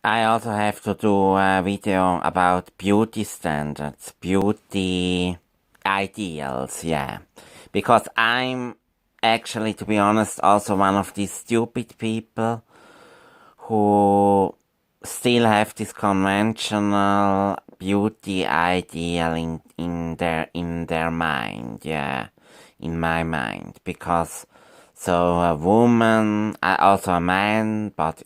I also have to do a video about beauty standards, beauty ideals, yeah. Because I'm actually, to be honest, also one of these stupid people who still have this conventional beauty ideal in their mind, yeah, in my mind. Because so a woman, also a man, but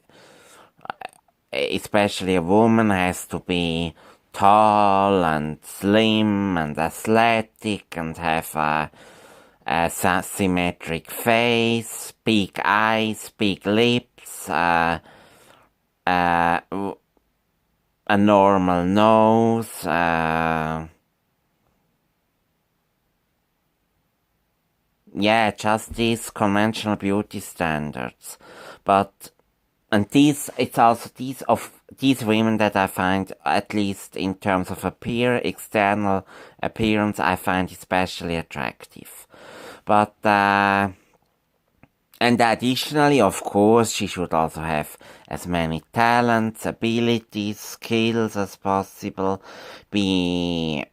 especially a woman has to be tall and slim and athletic and have a symmetric face, big eyes, big lips, a normal nose, yeah, just these conventional beauty standards. But and it's also these women that I find, at least in terms of external appearance, I find especially attractive. But, and additionally, of course, she should also have as many talents, abilities, skills as possible, be,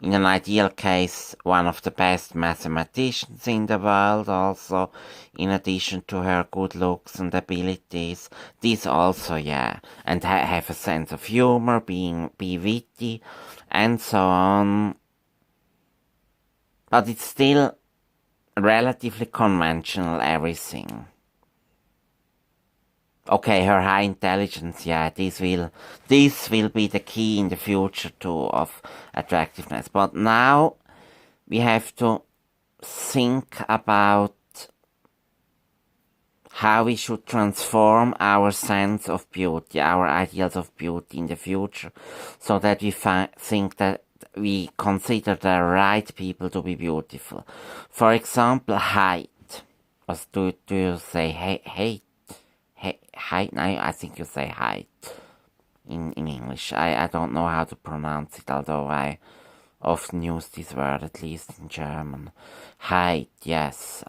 in an ideal case, one of the best mathematicians in the world also, in addition to her good looks and abilities. This also, yeah. And have a sense of humor, be witty, and so on. But it's still relatively conventional, everything. Okay, her high intelligence, yeah, this will be the key in the future too of attractiveness. But now we have to think about how we should transform our sense of beauty, our ideals of beauty in the future, so that we think that we consider the right people to be beautiful. For example, height. Do you say height? Height? No, I think you say height in English. I don't know how to pronounce it, although I often use this word, at least in German. Height, yes.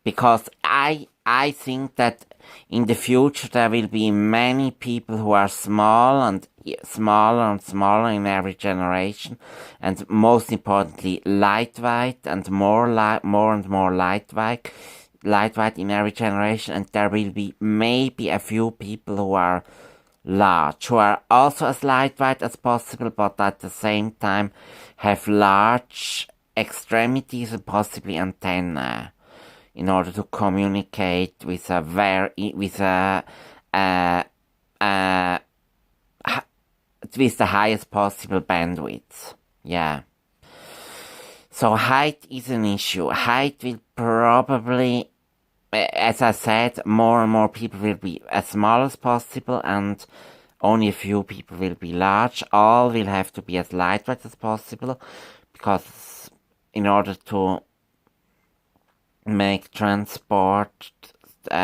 Because I think that in the future there will be many people who are small and smaller and smaller in every generation, and most importantly lightweight and more and more lightweight in every generation, and there will be maybe a few people who are large, who are also as lightweight as possible, but at the same time have large extremities and possibly antennae, in order to communicate with the highest possible bandwidth. Yeah. So height is an issue. Height will probably, as I said, more and more people will be as small as possible, and only a few people will be large. All will have to be as lightweight as possible, because in order to make transport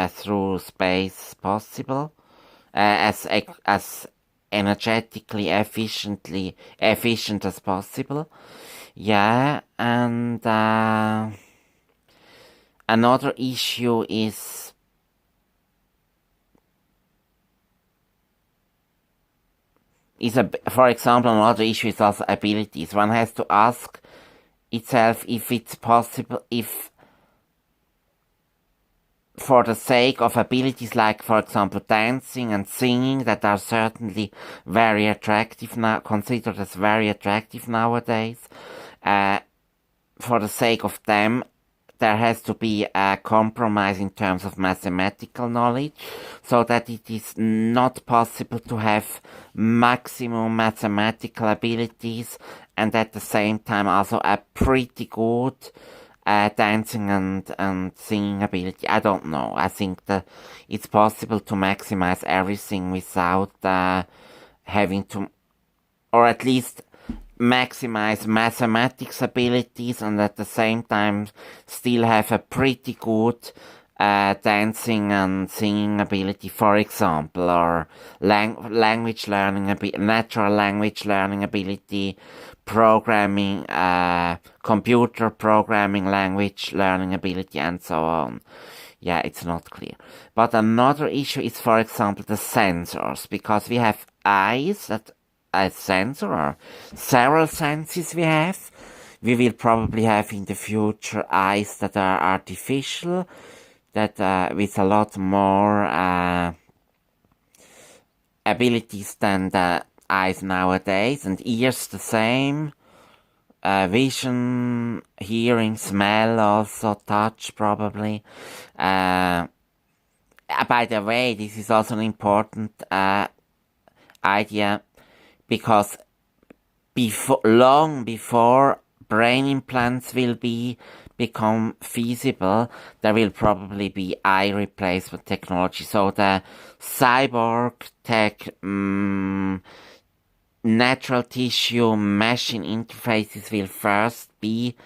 through space possible, as energetically efficient as possible. Yeah, and another issue is for example, another issue is also abilities. One has to ask itself if it's possible, if for the sake of abilities like, for example, dancing and singing, that are certainly very attractive now, considered as very attractive nowadays, for the sake of them, there has to be a compromise in terms of mathematical knowledge, so that it is not possible to have maximum mathematical abilities and at the same time also a pretty good dancing and singing ability. I don't know. I think that it's possible to maximize everything without having to, or at least maximize mathematics abilities and at the same time still have a pretty good dancing and singing ability, for example, or language learning natural language learning ability, programming, computer programming language learning ability, and so on. Yeah, it's not clear. But another issue is, for example, the sensors, because we have eyes that a sensor, or several senses we have. We will probably have in the future eyes that are artificial, that with a lot more abilities than the eyes nowadays, and ears the same. Vision, hearing, smell, also touch probably. By the way, this is also an important idea, because long before brain implants will become feasible, there will probably be eye replacement technology. So the cyborg tech, natural tissue machine interfaces will first be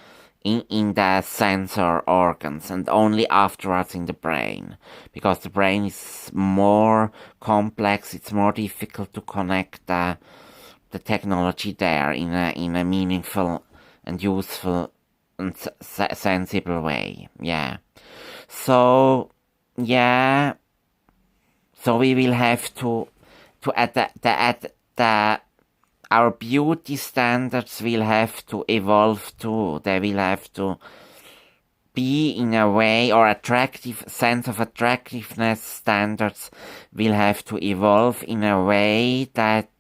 in the sensor organs, and only afterwards in the brain, because the brain is more complex. It's more difficult to connect the technology there in a meaningful and useful and sensible way. Yeah. So yeah. So we will have to our beauty standards will have to evolve too. They will have to be in a way, or sense of attractiveness standards will have to evolve in a way that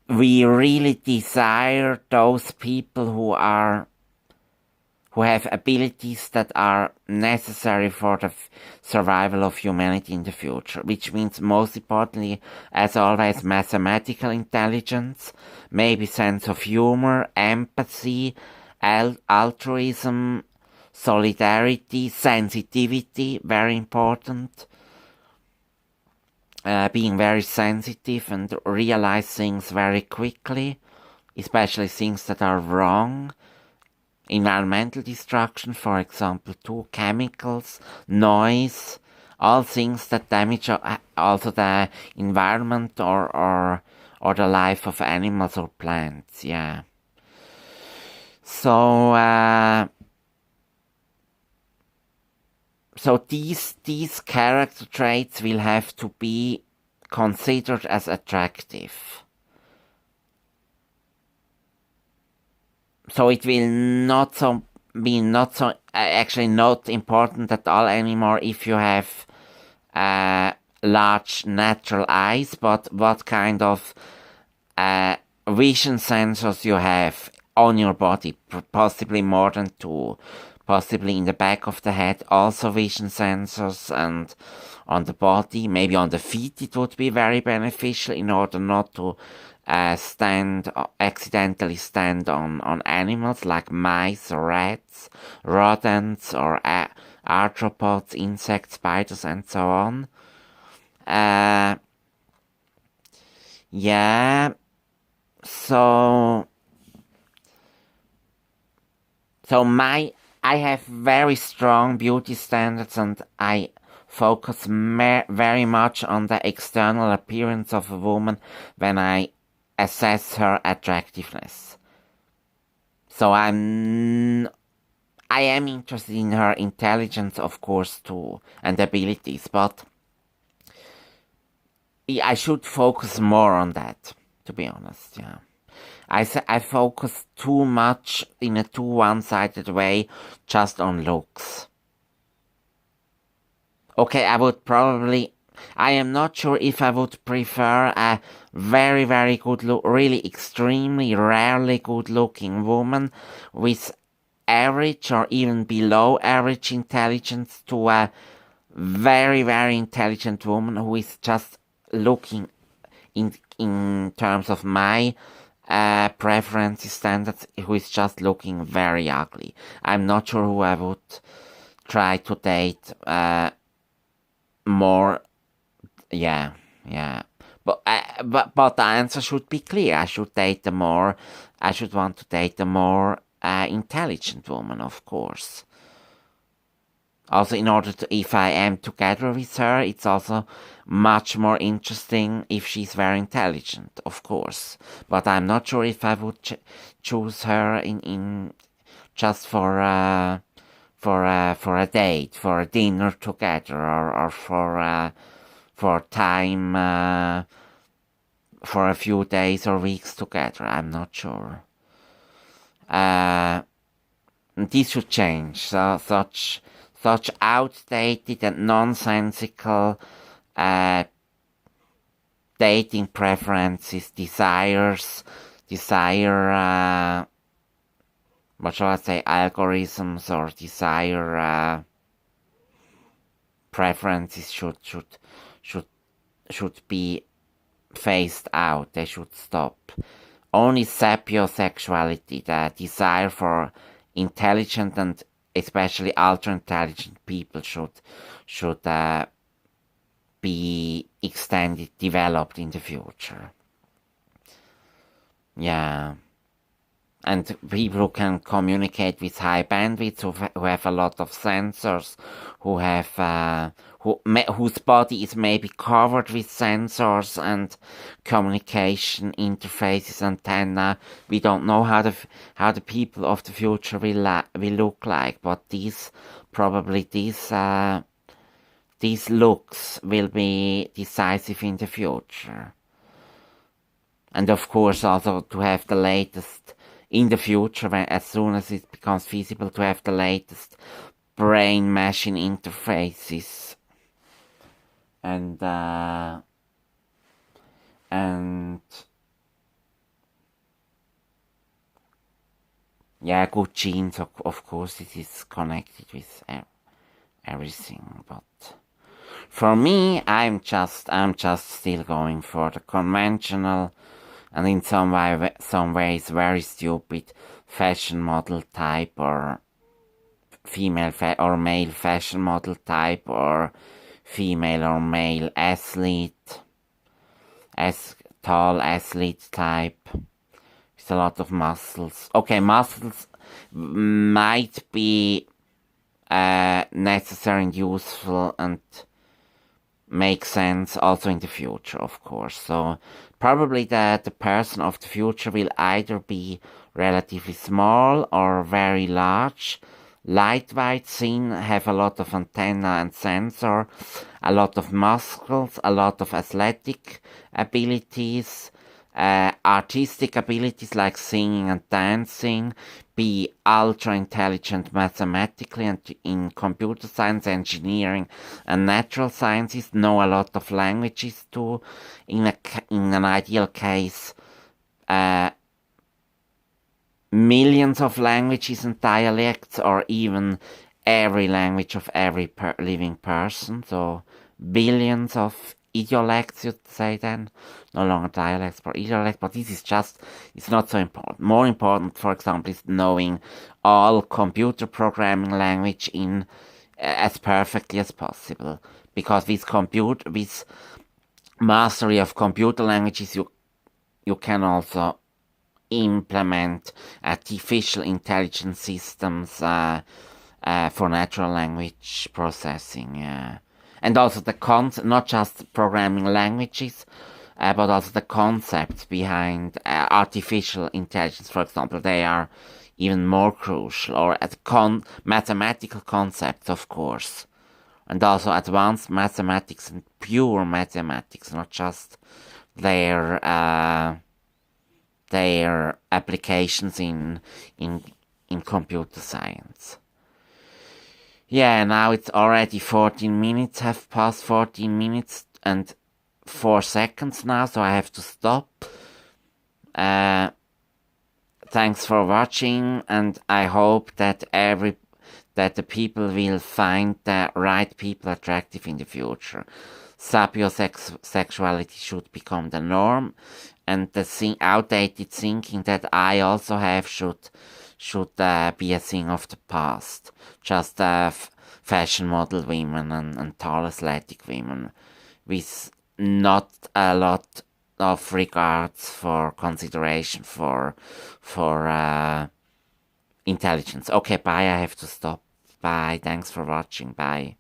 we really desire those people who have abilities that are necessary for the survival of humanity in the future, which means most importantly, as always, mathematical intelligence, maybe sense of humor, empathy, altruism, solidarity, sensitivity, very important. Being very sensitive and realize things very quickly, especially things that are wrong. Environmental destruction, for example, too, chemicals, noise, all things that damage also the environment or the life of animals or plants. Yeah. So these character traits will have to be considered as attractive. So it will not actually not important at all anymore if you have large natural eyes, but what kind of vision sensors you have on your body, possibly more than two, possibly in the back of the head, also vision sensors, and on the body, maybe on the feet it would be very beneficial in order not to accidentally stand on animals like mice or rats, rodents or arthropods, insects, spiders, and so on. Yeah. So I have very strong beauty standards, and I focus very much on the external appearance of a woman when I assess her attractiveness. So I am interested in her intelligence, of course, too, and abilities, but I should focus more on that, to be honest, yeah. I focus too much in a too one-sided way just on looks. Okay, I am not sure if I would prefer a very, very good look, really extremely rarely good looking woman with average or even below average intelligence to a very, very intelligent woman who is just looking in terms of my preferences, standards, who is just looking very ugly. I'm not sure who I would try to date more. Yeah. But the answer should be clear. I should want to date a more intelligent woman, of course. Also, in order to, if I am together with her, it's also much more interesting if she's very intelligent, of course. But I'm not sure if I would choose her in just for for a date, for a dinner together, or for time, for a few days or weeks together. I'm not sure. This should change. So such outdated and nonsensical dating preferences, what shall I say, algorithms or desire preferences should be phased out. They should stop. Only sapiosexuality, the desire for intelligent and especially ultra-intelligent people should be extended, developed in the future. Yeah. And people who can communicate with high bandwidth, who have a lot of sensors, whose body is maybe covered with sensors and communication interfaces, antenna. We don't know how the people of the future will look like, but these looks will be decisive in the future. And of course also to have the latest in the future, as soon as it becomes feasible, to have the latest brain-machine interfaces. And yeah, good genes, of course, it is connected with everything, but for me, I'm just still going for the conventional and in some ways very stupid fashion model type, or female or male fashion model type, or female or male athlete, tall athlete type with a lot of muscles. Okay, muscles might be necessary and useful and make sense also in the future, of course. So probably the person of the future will either be relatively small or very large, lightweight, thin, have a lot of antenna and sensor, a lot of muscles, a lot of athletic abilities, artistic abilities like singing and dancing, be ultra intelligent mathematically and in computer science, engineering and natural sciences, know a lot of languages too, in an ideal case millions of languages and dialects, or even every language of every living person, so billions of idiolects, you'd say then, no longer dialects but idiolects, but this is just, it's not so important. More important, for example, is knowing all computer programming language in as perfectly as possible, because with mastery of computer languages you can also implement artificial intelligence systems for natural language processing, and also not just programming languages, but also the concepts behind artificial intelligence, for example, they are even more crucial, or mathematical concepts, of course, and also advanced mathematics and pure mathematics, not just their applications in computer science. Yeah, now it's already 14 minutes, have passed 14 minutes and 4 seconds now, so I have to stop. Thanks for watching, and I hope that the people will find the right people attractive in the future. Sapiosexuality should become the norm, and the outdated thinking that I also have should be a thing of the past. Just fashion model women and tall athletic women with not a lot of regards for consideration for intelligence. Okay, bye, I have to stop. Bye, thanks for watching, bye.